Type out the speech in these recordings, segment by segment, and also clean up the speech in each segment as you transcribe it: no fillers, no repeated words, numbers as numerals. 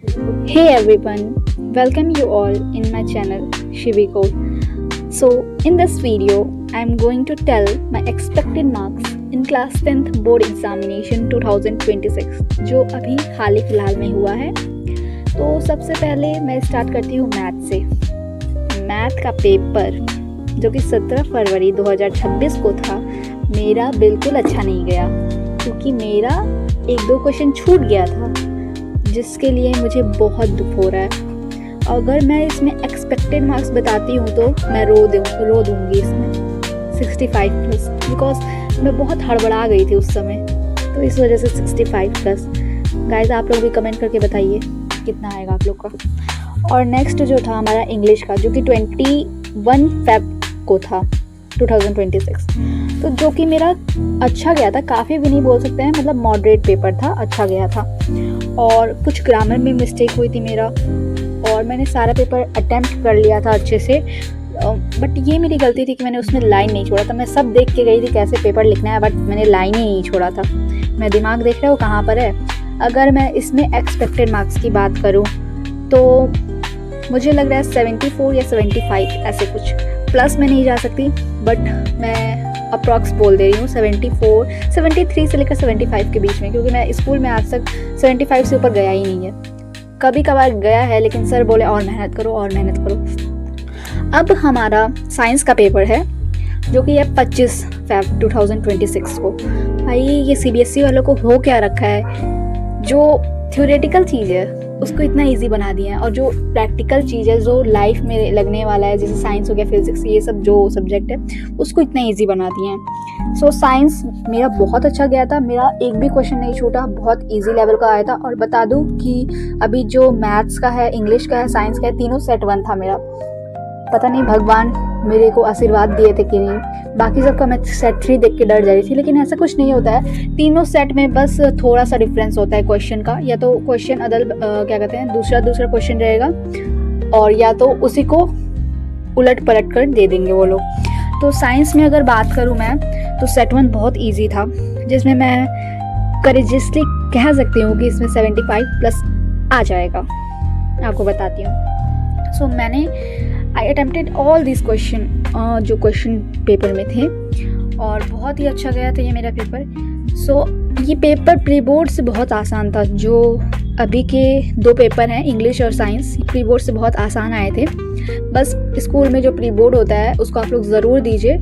Hey everyone, welcome you all in my channel Shivi Code. So, in this video, I am going to tell my expected marks in class 10th board examination 2026 जो अभी हाल ही फिलहाल में हुआ है। तो सबसे पहले मैं स्टार्ट करती हूँ मैथ से। मैथ का पेपर जो कि 17 फरवरी 2026 को था, मेरा बिल्कुल अच्छा नहीं गया क्योंकि मेरा एक दो क्वेश्चन छूट गया था, जिसके लिए मुझे बहुत दुख हो रहा है। अगर मैं इसमें एक्सपेक्टेड मार्क्स बताती हूँ तो मैं रो दूँगी इसमें 65 प्लस, बिकॉज मैं बहुत हड़बड़ा गई थी उस समय, तो इस वजह से 65 प्लस। गाइस, आप लोग भी कमेंट करके बताइए कितना आएगा आप लोग का। और नेक्स्ट जो था हमारा इंग्लिश का, जो कि 21 फेब को था 2026, तो जो कि मेरा अच्छा गया था, काफ़ी भी नहीं बोल सकते हैं, मतलब मॉडरेट पेपर था, अच्छा गया था। और कुछ ग्रामर में मिस्टेक हुई थी मेरा, और मैंने सारा पेपर अटेम्प्ट कर लिया था अच्छे से, बट ये मेरी गलती थी कि मैंने उसमें लाइन नहीं छोड़ा था। मैं सब देख के गई थी कैसे पेपर लिखना है, बट मैंने लाइन ही नहीं छोड़ा था। मैं दिमाग देख रहा हूँ कहाँ पर है। अगर मैं इसमें एक्सपेक्टेड मार्क्स की बात करूँ तो मुझे लग रहा है 74 या 75 ऐसे कुछ, प्लस में नहीं जा सकती, बट मैं अप्रॉक्स बोल दे रही हूँ 74, 73 से लेकर 75 के बीच में, क्योंकि मैं स्कूल में आज तक 75 से ऊपर गया ही नहीं है। कभी कभार गया है, लेकिन सर बोले और मेहनत करो और मेहनत करो। अब हमारा साइंस का पेपर है जो कि है 25 फेब 2026 को। भाई, ये सीबीएसई वालों को हो क्या रखा है, जो थ्योरेटिकल चीज़ है उसको इतना इजी बना दिया है, और जो प्रैक्टिकल चीज़ है, जो लाइफ में लगने वाला है, जैसे साइंस हो गया, फिजिक्स, ये सब जो सब्जेक्ट है, उसको इतना इजी बना दिए हैं। सो साइंस मेरा बहुत अच्छा गया था, मेरा एक भी क्वेश्चन नहीं छूटा, बहुत इजी लेवल का आया था। और बता दूं कि अभी जो मैथ्स का है, इंग्लिश का है, साइंस का है, तीनों सेट 1 था मेरा। पता नहीं भगवान मेरे को आशीर्वाद दिए थे कि नहीं, बाकी सबका मैं सेट 3 देख के डर जा रही थी, लेकिन ऐसा कुछ नहीं होता है। तीनों सेट में बस थोड़ा सा डिफरेंस होता है क्वेश्चन का, या तो क्वेश्चन क्या कहते हैं, दूसरा क्वेश्चन रहेगा, और या तो उसी को उलट पलट कर दे देंगे वो लोग। तो साइंस में अगर बात करूँ मैं, तो सेट 1 बहुत ईजी था, जिसमें मैं करेजियसली कह सकती हूँ कि इसमें 75 प्लस आ जाएगा। आपको बताती हूँ। सो मैंने आई अटेम्प्टेड ऑल दिस क्वेश्चन जो क्वेश्चन पेपर में थे, और बहुत ही अच्छा गया था ये मेरा पेपर। सो ये पेपर प्री बोर्ड से बहुत आसान था। जो अभी के 2 पेपर हैं, इंग्लिश और साइंस, प्री बोर्ड से बहुत आसान आए थे। बस स्कूल में जो प्री बोर्ड होता है उसको आप लोग ज़रूर दीजिए,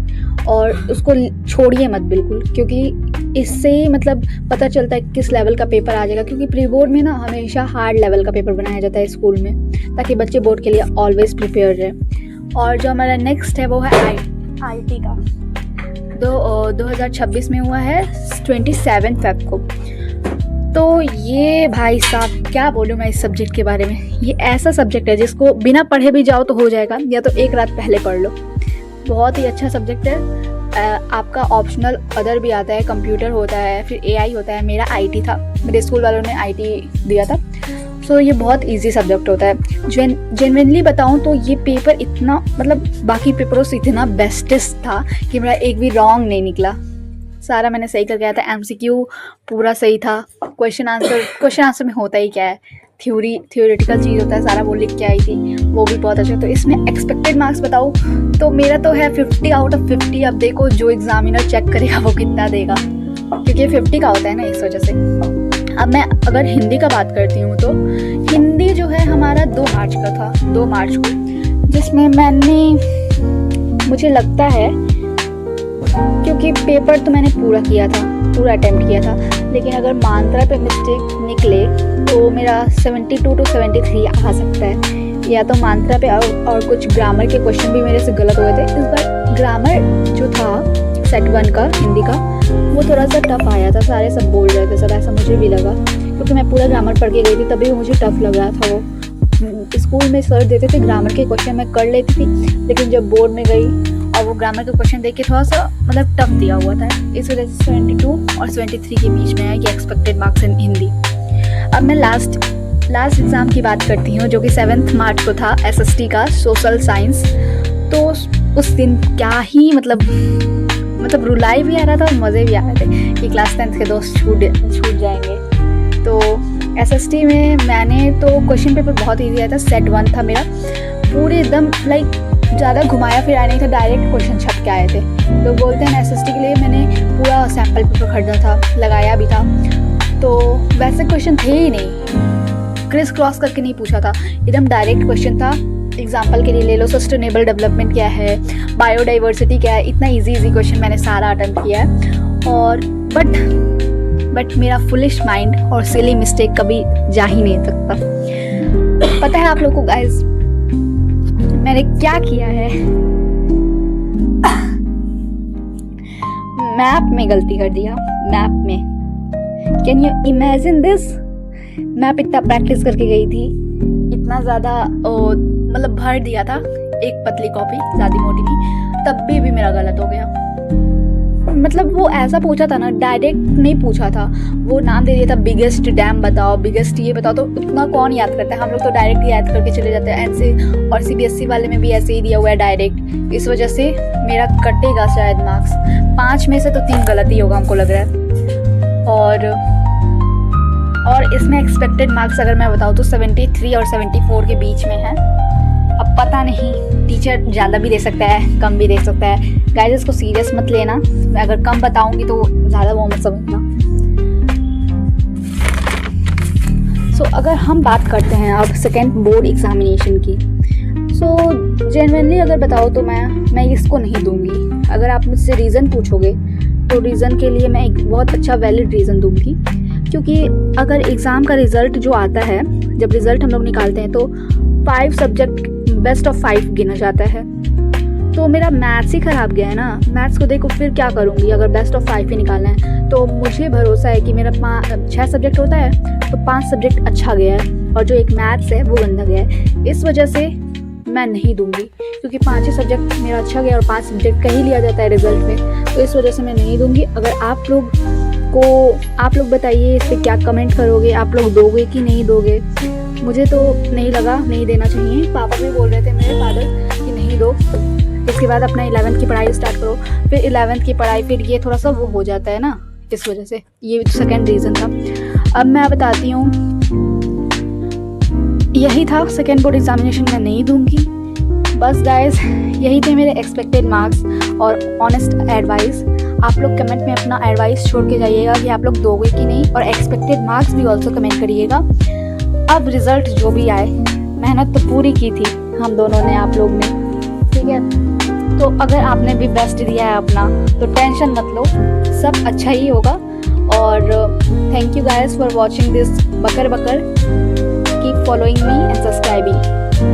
और उसको छोड़िए मत बिल्कुल, क्योंकि इससे मतलब पता चलता है किस लेवल का पेपर आ जाएगा। क्योंकि प्री बोर्ड में ना हमेशा हार्ड लेवल का पेपर बनाया जाता है स्कूल में, ताकि बच्चे बोर्ड के लिए ऑलवेज प्रिपेयर रहे। और जो हमारा नेक्स्ट है वो है आईटी का, 2026 में हुआ है 27 फेब को। तो ये भाई साहब क्या बोलूँ मैं इस सब्जेक्ट के बारे में। ये ऐसा सब्जेक्ट है जिसको बिना पढ़े भी जाओ तो हो जाएगा, या तो एक रात पहले पढ़ लो। बहुत ही अच्छा सब्जेक्ट है। आपका ऑप्शनल अदर भी आता है, कंप्यूटर होता है, फिर एआई होता है। मेरा आईटी था, मेरे स्कूल वालों ने आईटी दिया था। सो ये बहुत इजी सब्जेक्ट होता है। जेन्युइनली बताऊं तो ये पेपर इतना, मतलब बाकी पेपरों से इतना बेस्टेस्ट था कि मेरा एक भी रॉन्ग नहीं निकला। सारा मैंने सही कर गया था। एमसीक्यू पूरा सही था। क्वेश्चन आंसर में होता ही क्या है, थ्योरेटिकल चीज़ होता है, सारा वो लिख के आई थी, वो भी बहुत अच्छा। तो इसमें एक्सपेक्टेड मार्क्स बताऊँ तो मेरा तो है 50 आउट ऑफ 50। अब देखो जो एग्जामिनर चेक करेगा वो कितना देगा, क्योंकि 50 का होता है ना, इस वजह से। अब मैं अगर हिंदी का बात करती हूँ तो हिंदी जो है हमारा 2 मार्च का था, 2 मार्च को, जिसमें मुझे लगता है, क्योंकि पेपर तो मैंने पूरा किया था, पूरा अटेम्प्ट किया था, लेकिन अगर मात्रा पे मिस्टेक निकले तो मेरा 72 to 73 आ सकता है। या तो मात्रा पे, और कुछ ग्रामर के क्वेश्चन भी मेरे से गलत हुए थे। इस बार ग्रामर जो था सेट 1 का हिंदी का, वो थोड़ा सा टफ आया था। सारे सब बोल रहे थे सब, ऐसा मुझे भी लगा, क्योंकि मैं पूरा ग्रामर पढ़ के गई थी, तभी मुझे टफ लग रहा था। वो स्कूल में सर देते थे ग्रामर के क्वेश्चन, मैं कर लेती थी, लेकिन जब बोर्ड में गई और वो ग्रामर के क्वेश्चन देख के थोड़ा सा मतलब टफ दिया हुआ था। इस वजह से 72 और 73 के बीच में है ये एक्सपेक्टेड मार्क्स इन हिंदी। अब मैं लास्ट एग्ज़ाम की बात करती हूँ, जो कि 7 मार्च को था, एसएसटी का, सोशल साइंस। तो उस दिन क्या ही मतलब रुलाई भी आ रहा था और मज़े भी आ रहे थे कि क्लास 10th के दोस्त छूट जाएंगे। तो एसएसटी में मैंने तो क्वेश्चन पेपर बहुत ईजी आया था। सेट 1 था मेरा, पूरे एकदम लाइक ज़्यादा घुमाया फिराया नहीं था, डायरेक्ट क्वेश्चन छप के आए थे। लोग बोलते हैं SST के लिए मैंने पूरा सैम्पल पेपर खरीदा था, लगाया भी था, तो वैसे क्वेश्चन थे ही नहीं, क्रिस क्रॉस करके नहीं पूछा था, एकदम डायरेक्ट क्वेश्चन था। एग्जाम्पल के लिए ले लो, सस्टेनेबल डेवलपमेंट क्या है, बायोडाइवर्सिटी क्या है, इतना इजी क्वेश्चन मैंने सारा अटेम्प्ट किया है। और बट मेरा फुलिश माइंड और सिली मिस्टेक कभी जा ही नहीं सकता। पता है आप लोगों को गाइस मैंने क्या किया है? मैप में गलती कर दिया, मैप में। Can you imagine this? Map इतना प्रैक्टिस करके गई थी, इतना ज़्यादा मतलब भर दिया था, एक पतली कॉपी, ज़्यादा मोटी नहीं, तब भी मेरा गलत हो गया। मतलब वो ऐसा पूछा था ना, डायरेक्ट नहीं पूछा था, वो नाम दे दिया था बिगेस्ट डैम बताओ, बिगेस्ट ये बताओ, तो इतना कौन याद करता है? हम लोग तो डायरेक्ट याद करके चले जाते हैं। ऐसे और CBSE वाले में भी ऐसे ही दिया हुआ है डायरेक्ट, इस वजह से मेरा कटेगा शायद मार्क्स। 5 में से तो 3 गलत ही होगा हमको लग रहा है। और इसमें एक्सपेक्टेड मार्क्स अगर मैं बताऊँ तो 73 और 74 के बीच में है। अब पता नहीं, टीचर ज़्यादा भी दे सकता है, कम भी दे सकता है। गाइस इसको सीरियस मत लेना, मैं अगर कम बताऊंगी तो ज़्यादा वो मत समझना। सो अगर हम बात करते हैं अब सेकेंड बोर्ड एग्जामिनेशन की, सो जेन्युइनली अगर बताओ तो मैं इसको नहीं दूंगी। अगर आप मुझसे रीज़न पूछोगे तो रीज़न के लिए मैं एक बहुत अच्छा वैलिड रीज़न दूंगी, क्योंकि अगर एग्ज़ाम का रिज़ल्ट जो आता है, जब रिज़ल्ट हम लोग निकालते हैं तो 5 सब्जेक्ट बेस्ट ऑफ 5 गिना जाता है। तो मेरा मैथ्स ही ख़राब गया है ना, मैथ्स को देखो फिर क्या करूँगी अगर बेस्ट ऑफ 5 ही निकालना है। तो मुझे भरोसा है कि मेरा 6 सब्जेक्ट होता है तो 5 सब्जेक्ट अच्छा गया है, और जो एक मैथ्स है वो गंदा गया है। इस वजह से मैं नहीं दूंगी, क्योंकि 5 सब्जेक्ट मेरा अच्छा गया और 5 सब्जेक्ट का ही लिया जाता है रिजल्ट में, तो इस वजह से मैं नहीं दूंगी। अगर आप लोग बताइए इस पर क्या कमेंट करोगे, आप लोग दोगे कि नहीं दोगे? मुझे तो नहीं लगा नहीं देना चाहिए। पापा भी बोल रहे थे मेरे फादर कि नहीं दो, इसके बाद अपना 11th की पढ़ाई स्टार्ट करो। फिर 11th की पढ़ाई, फिर ये थोड़ा सा वो हो जाता है ना, इस वजह से ये सेकेंड रीज़न था। अब मैं बताती हूँ, यही था सेकेंड बोर्ड एग्जामिनेशन मैं नहीं दूंगी। बस गाइस यही थे मेरे एक्सपेक्टेड मार्क्स और ऑनेस्ट एडवाइस। आप लोग कमेंट में अपना एडवाइस छोड़ के जाइएगा कि आप लोग दोगे कि नहीं, और एक्सपेक्टेड मार्क्स भी ऑल्सो कमेंट करिएगा। अब रिज़ल्ट जो भी आए, मेहनत तो पूरी की थी हम दोनों ने, आप लोग ने, ठीक है? तो अगर आपने भी बेस्ट दिया है अपना तो टेंशन मत लो, सब अच्छा ही होगा। और thank you guys for watching this बकर। Keep following me and subscribe.